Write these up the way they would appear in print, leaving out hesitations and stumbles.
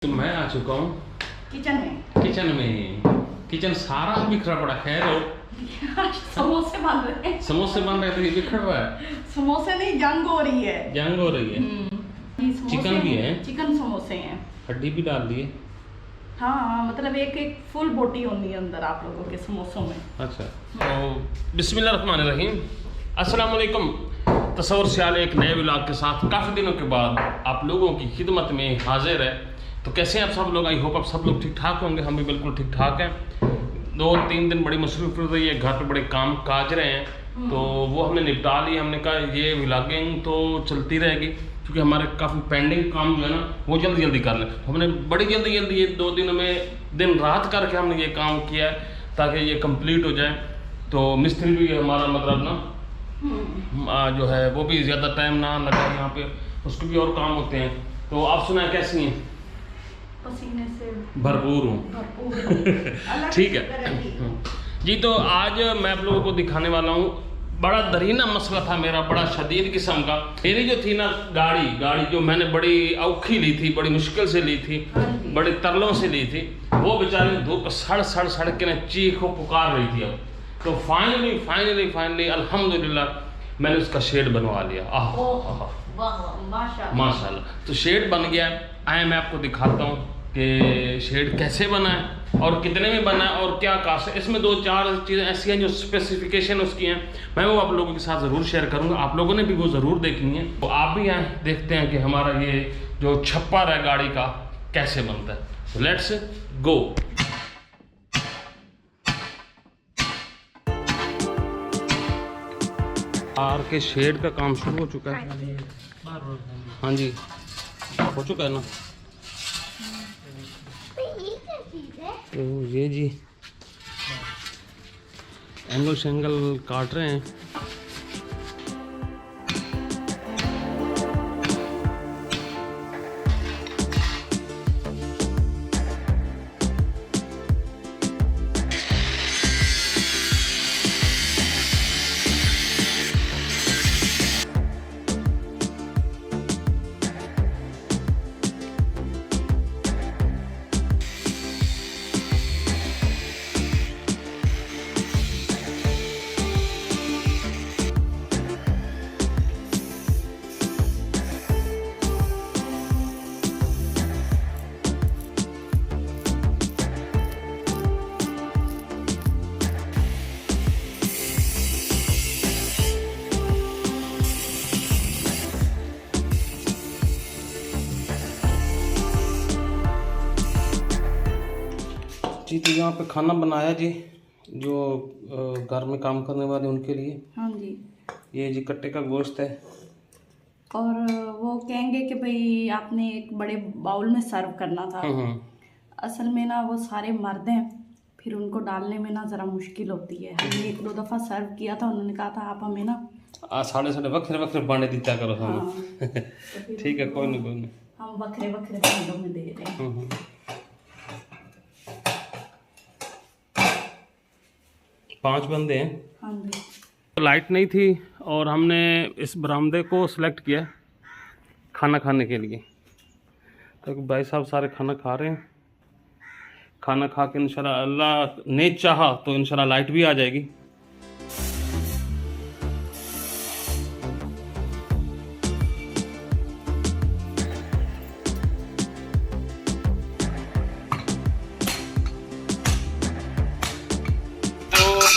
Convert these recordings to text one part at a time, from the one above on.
तो मैं आ चुका हूँ किचन सारा बिखरा पड़ा। खैर हो समोसे बन रहे हैं। समोसे बन रहे थे, ये बिखर रहा है। समोसे नहीं, जंग हो रही है। चिकन भी है, चिकन समोसे हैं, हड्डी भी डाल दी है। हाँ मतलब एक एक फुल बोटी होनी है अंदर आप लोगों के समोसों में। अच्छा, तो बिस्मिल्लाहिर्रहमानिर्रहीम, अस्सलाम वालेकुम। तस्वर सियाल एक नए व्लॉग के साथ काफ़ी दिनों के बाद आप लोगों की खिदमत में हाजिर है। तो कैसे हैं आप सब लोग? आई होप आप सब लोग ठीक ठाक होंगे। हम भी बिल्कुल ठीक ठाक हैं। 2-3 दिन बड़ी मसरूफ रही है, घर पे बड़े काम काज रहे हैं, तो वो हमने निपटा लिया। हमने कहा ये व्लॉगिंग तो चलती रहेगी क्योंकि हमारे काफ़ी पेंडिंग काम जो है ना वो जल्दी जल्दी कर लें। हमने बड़ी जल्दी ये 2 दिनों में दिन रात करके हमने ये काम किया है ताकि ये कंप्लीट हो जाए। तो मिस्त्री भी हमारा मतलब ना जो है वो भी ज़्यादा टाइम ना लगा यहाँ पे, उसके भी और काम होते हैं। तो आप सुनाए कैसी हैं? पसीने से भरपूर हूँ। ठीक है जी। तो आज मैं आप लोगों को दिखाने वाला हूँ, बड़ा दरीना मसला था मेरा, बड़ा शदीद किस्म का। मेरी जो थी ना गाड़ी जो मैंने बड़ी औखी ली थी, बड़ी मुश्किल से ली थी, बड़े तरलों से ली थी, वो बेचारी धूप सड़ के ना चीखो पुकार रही थी। अब तो फाइनली अल्हम्दुलिल्लाह मैंने उसका शेड बनवा लिया। माशाल्लाह। तो शेड बन गया। आए मैं आपको दिखाता हूँ कि शेड कैसे बना है और कितने में बना है और क्या कास्ट है। इसमें 2-4 चीज़ें ऐसी हैं जो स्पेसिफिकेशन उसकी हैं, मैं वो आप लोगों के साथ ज़रूर शेयर करूँगा। आप लोगों ने भी वो ज़रूर देखनी है। तो आप भी आए देखते हैं कि हमारा ये जो छप्पर है गाड़ी का कैसे बनता है। तो लेट्स गो। कार के शेड का काम शुरू हो चुका है। हाँ जी, हो चुका है ना। तो ये जी एंगल शेंगल काट रहे हैं। जी तो यहाँ पे खाना बनाया जी, जो घर में काम करने वाले उनके लिए। हाँ जी, ये जी कट्टे का गोश्त है। और वो कहेंगे कि भाई आपने एक बड़े बाउल में सर्व करना था। असल में ना वो सारे मर्द हैं, फिर उनको डालने में ना ज़रा मुश्किल होती है। हमने 1-2 दफ़ा सर्व किया था, उन्होंने कहा था आप हमें ना साढ़े वक्रे बांटे दीता करो। हाँ तो ठीक है, कोई नहीं हम वक्रे भांडों में दे रहे हैं। 5 बंदे हैं। हाँ जी। लाइट नहीं थी और हमने इस बरामदे को सिलेक्ट किया खाना खाने के लिए। तो भाई साहब सारे खाना खा रहे हैं। खाना खा के इंशाल्लाह अल्लाह ने चाहा तो इंशाल्लाह लाइट भी आ जाएगी।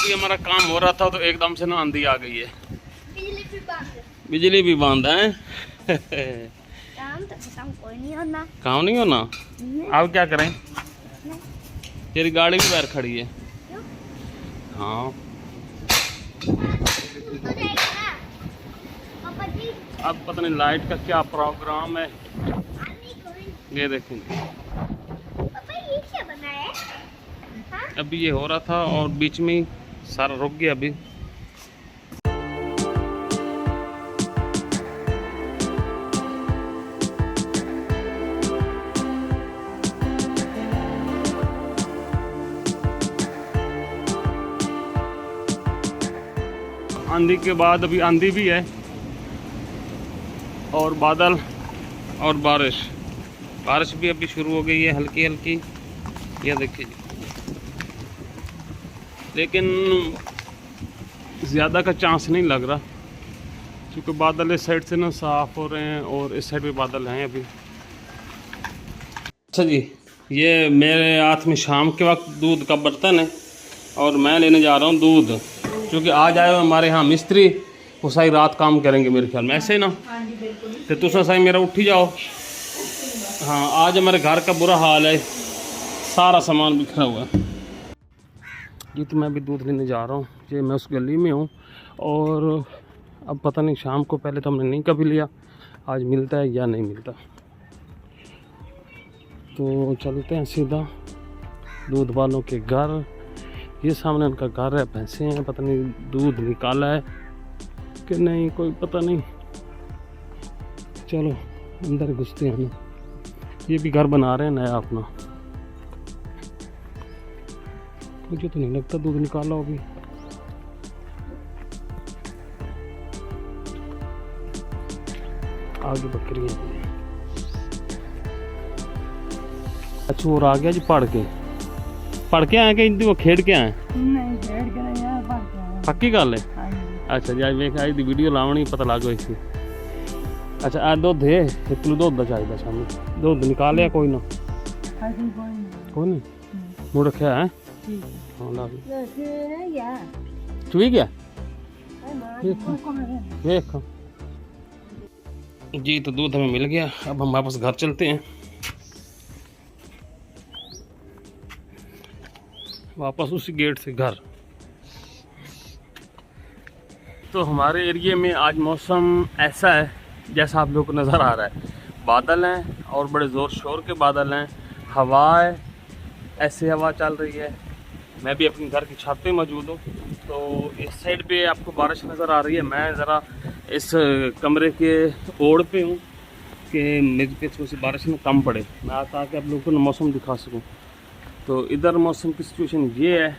हमारा काम हो रहा था तो एकदम से ना आंधी आ गई है। बिजली भी बंद है। काम नहीं होना। अब क्या करें? तेरी गाड़ी भी बाहर खड़ी है। हाँ अब पता नहीं लाइट का क्या प्रोग्राम है। ये देखें अभी ये हो रहा था और बीच में सारा रुक गया। अभी आंधी के बाद अभी आंधी भी है और बादल और बारिश। बारिश भी अभी शुरू हो गई है हल्की हल्की, ये देखिए जी। लेकिन ज़्यादा का चांस नहीं लग रहा क्योंकि बादल इस साइड से ना साफ़ हो रहे हैं और इस साइड भी बादल हैं अभी। अच्छा जी, ये मेरे हाथ में शाम के वक्त दूध का बर्तन है और मैं लेने जा रहा हूँ दूध, क्योंकि आज आए हमारे यहाँ मिस्त्री, वो सारी रात काम करेंगे मेरे ख्याल में, ऐसे ही ना। तो तुसा साई मेरा उठ ही जाओ। हाँ, आज हमारे घर का बुरा हाल है, सारा सामान बिखरा हुआ है। ये तो मैं भी दूध लेने जा रहा हूँ, ये मैं उस गली में हूँ और अब पता नहीं शाम को, पहले तो हमने नहीं कभी लिया, आज मिलता है या नहीं मिलता। तो चलते हैं सीधा दूध वालों के घर। ये सामने उनका घर है, भैंसे हैं, पता नहीं दूध निकाला है कि नहीं, कोई पता नहीं। चलो अंदर घुसते हैं। ये भी घर बना रहे हैं नया अपना, मुझे तो नहीं लगता दूध निकाला अभी। आगे बकरियां हैं। अच्छा, और आ गया जी पढ़ के आए कि वो खेड़ के आए? नहीं, खेड़ के नहीं आया, पढ़ के आया। पक्की गल है? हाँ जी। अच्छा जी, आज वेख आज दी वीडियो लावनी पता लग गई थी। अच्छा, आ दुध है, इतने दुध चाहिए सामने, दुध निकालिया कोई ना? कोई नहीं मुड़ रखा है। हाँ ला चुई गया देख जी। तो दूध हमें मिल गया, अब हम वापस घर चलते हैं। वापस उसी गेट से घर। तो हमारे एरिया में आज मौसम ऐसा है जैसा आप लोगों को नज़र आ रहा है, बादल हैं और बड़े ज़ोर शोर के बादल हैं, हवा है, ऐसे हवा चल रही है। मैं भी अपने घर की छत पे मौजूद हूँ, तो इस साइड पे आपको बारिश नज़र आ रही है। मैं ज़रा इस कमरे के ओड़ पे हूँ कि मेरे पे थोड़ी सी बारिश में कम पड़े, मैं आता आके आप लोगों को मौसम दिखा सकूँ। तो इधर मौसम की सिचुएशन ये है,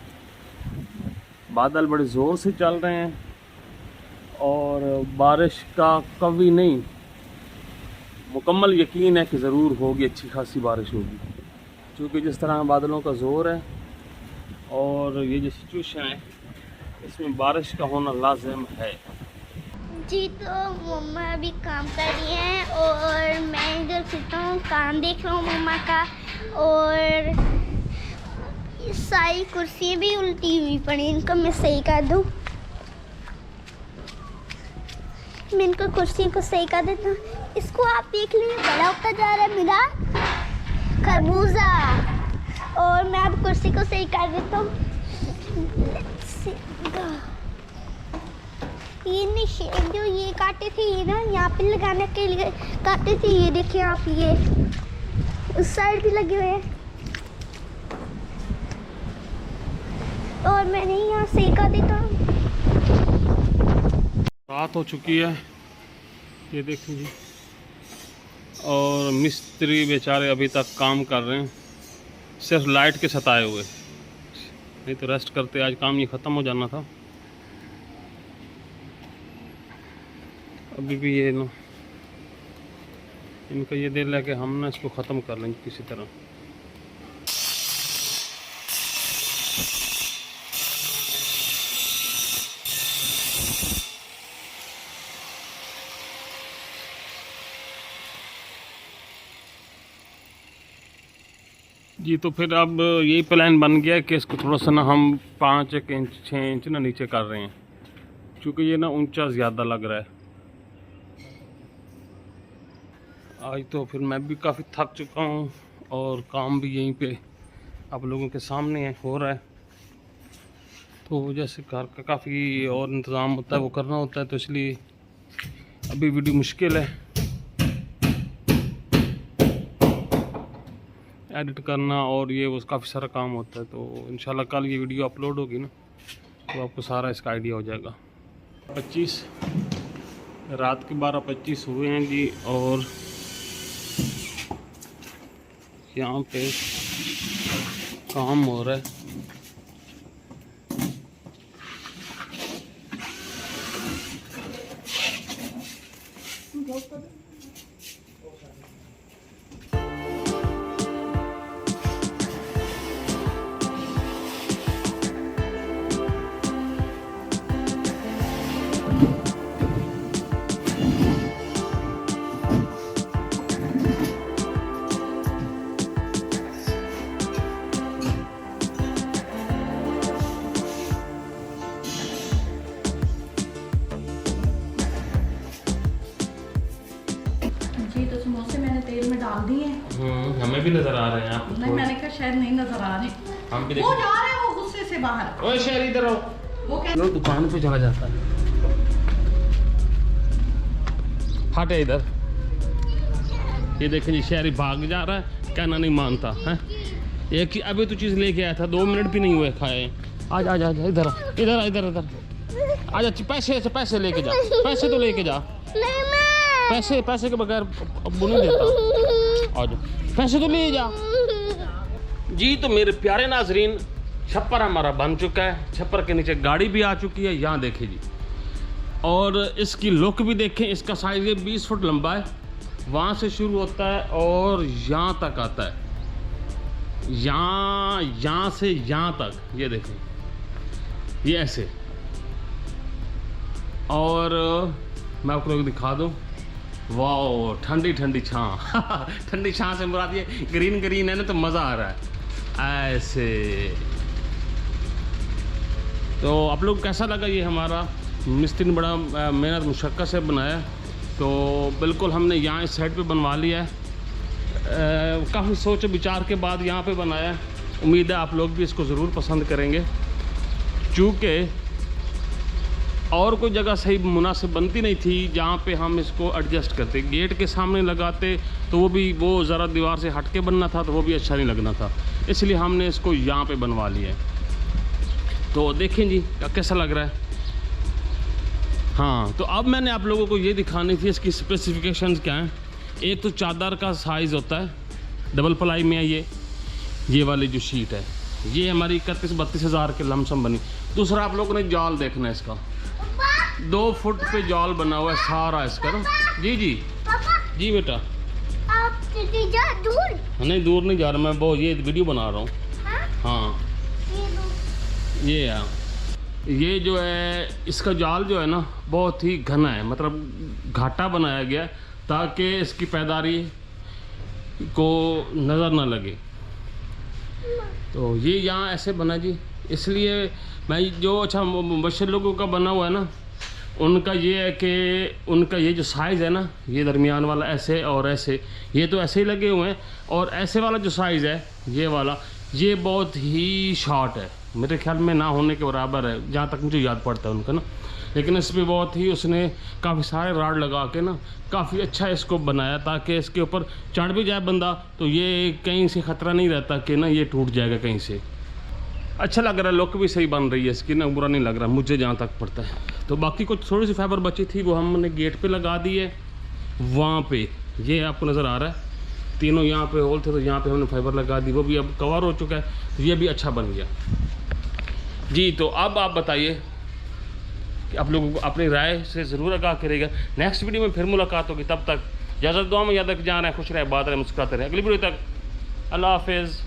बादल बड़े ज़ोर से चल रहे हैं और बारिश का कभी नहीं, मुकम्मल यकीन है कि ज़रूर होगी, अच्छी खासी बारिश होगी, क्योंकि जिस तरह बादलों का ज़ोर है और ये जो सिचुएशन है इसमें बारिश का होना लाजिम है जी। तो मम्मा अभी काम कर रही हैं और मैं इधर फिरता हूँ, काम देख रहा हूँ मम्मा का। और सारी कुर्सियाँ भी उल्टी हुई पड़ी, इनको मैं सही कर दूँ। मैं इनको कुर्सियों को सही कर देता हूँ। इसको आप देख लीजिए, बड़ा होता जा रहा है मेरा खरबूजा। और मैं अब कुर्सी को सही कर देता हूँ। ये निशान जो ये काटे थे, ये ना यहाँ पे लगाने के लिए काटे थे, ये देखिए आप, ये उस साइड भी लगे हुए हैं और मैंने यहाँ सही कर देता हूँ। रात हो चुकी है, ये देखिए जी, और मिस्त्री बेचारे अभी तक काम कर रहे हैं, सिर्फ लाइट के सताए हुए, नहीं तो रेस्ट करते आज काम ये ख़त्म हो जाना था। अभी भी ये ना इनका ये दिल है कि हम ना इसको ख़त्म कर लेंगे किसी तरह। जी, तो फिर अब यही प्लान बन गया कि इसको थोड़ा सा ना हम 5 इंच 6 इंच ना नीचे कर रहे हैं, क्योंकि ये ना ऊंचा ज़्यादा लग रहा है। आज तो फिर मैं भी काफ़ी थक चुका हूँ और काम भी यहीं पे आप लोगों के सामने हो रहा है, तो जैसे घर का काफ़ी और इंतज़ाम होता है वो करना होता है, तो इसलिए अभी वीडियो मुश्किल है एडिट करना, और ये वो काफ़ी सारा काम होता है। तो इंशाल्लाह कल ये वीडियो अपलोड होगी ना, तो आपको सारा इसका आइडिया हो जाएगा। 25 रात के 12:25 हुए हैं जी, और यहाँ पे काम हो रहा है। भी नजर आ रहे हैं आपको। नहीं, मैंने कहा शायद नहीं नजर आ रहे। हम भी वो देखें। जा रहे हैं वो गुस्से से बाहर। ओए शहर इधर आओ। वो क्या लोग दुकान पे चला जाता है। हटे इधर। ये देखें जी, शहरी भाग जा रहा है, कहना नहीं मानता है। एक ही अभी तो चीज़ लेके आया था, 2 मिनट भी नहीं हुए खाए। आज आज आज इधर इधर इधर इधर आज पैसे लेके जा, पैसे तो लेके जा। नहीं मैं पैसे के बगैर अब्बू नहीं देता। आज पैसे तो ले जा जी। तो मेरे प्यारे नाजरीन, छप्पर हमारा बन चुका है। छप्पर के नीचे गाड़ी भी आ चुकी है, यहाँ देखें जी। और इसकी लुक भी देखें। इसका साइज़ ये 20 फुट लंबा है। वहाँ से शुरू होता है और यहाँ तक आता है। यहाँ से यहाँ तक ये देखें, ये ऐसे। और मैं आपको लोग दिखा दूँ। वाह, ठंडी ठंडी छाँ। ठंडी छाँ से मुराद ये ग्रीन ग्रीन है ना, तो मज़ा आ रहा है ऐसे। तो आप लोग कैसा लगा ये हमारा मिस्त्री ने बड़ा मेहनत मुशक्क़त से बनाया। तो बिल्कुल हमने यहाँ इस साइड पे बनवा लिया है। काफ़ी सोच विचार के बाद यहाँ पे बनाया है। उम्मीद है आप लोग भी इसको ज़रूर पसंद करेंगे, चूँकि और कोई जगह सही मुनासिब बनती नहीं थी जहाँ पे हम इसको एडजस्ट करते। गेट के सामने लगाते तो वो ज़रा दीवार से हट के बनना था, तो वो भी अच्छा नहीं लगना था। इसलिए हमने इसको यहाँ पे बनवा लिया है। तो देखें जी कैसा लग रहा है। हाँ, तो अब मैंने आप लोगों को ये दिखानी थी इसकी स्पेसिफिकेशंस क्या हैं। एक तो चादर का साइज़ होता है, डबल प्लाई में है ये वाली जो शीट है, ये हमारी 31-32 हज़ार के लमसम बनी। दूसरा आप लोगों ने जाल देखना है इसका, 2 फुट पे जाल बना हुआ है सारा इसका ना। जी जी जी बेटा, आप जा दूर। नहीं दूर नहीं जा रहा मैं, वो ये वीडियो बना रहा हूँ। हाँ ये जो है इसका जाल जो है ना बहुत ही घना है, मतलब घाटा बनाया गया ताकि इसकी पैदारी को नज़र ना लगे। तो ये यहाँ ऐसे बना जी, इसलिए मैं जो अच्छा मुबशर लोगों का बना हुआ है ना, उनका ये है कि उनका ये जो साइज़ है ना, ये दरमियान वाला ऐसे और ऐसे, ये तो ऐसे ही लगे हुए हैं। और ऐसे वाला जो साइज़ है ये वाला, ये बहुत ही शॉर्ट है, मेरे ख्याल में ना होने के बराबर है जहाँ तक मुझे याद पड़ता है उनका ना। लेकिन इस पर बहुत ही उसने काफ़ी सारे राड लगा के ना काफ़ी अच्छा इसको बनाया ताकि इसके ऊपर चढ़ भी जाए बंदा तो ये कहीं से ख़तरा नहीं रहता कि ना ये टूट जाएगा कहीं से। अच्छा लग रहा है, लुक भी सही बन रही है इसकी ना, बुरा नहीं लग रहा मुझे जहाँ तक पड़ता है। तो बाकी कुछ थोड़ी सी फाइबर बची थी वो हमने गेट पे लगा दी है। वहाँ पे ये आपको नज़र आ रहा है, तीनों यहाँ पे होल थे तो यहाँ पे हमने फाइबर लगा दी, वो भी अब कवर हो चुका है, तो ये भी अच्छा बन गया जी। तो अब आप बताइए कि आप लोगों को अपनी राय से ज़रूर आगाह करेगा। नेक्स्ट वीडियो में फिर मुलाकात होगी, तब तक इजाज़त दुआ में याद रख, जा रहे हैं खुश रहे, बात रहे, मुस्कुराते रहे। अगली वीडियो तक अल्लाह हाफिज़।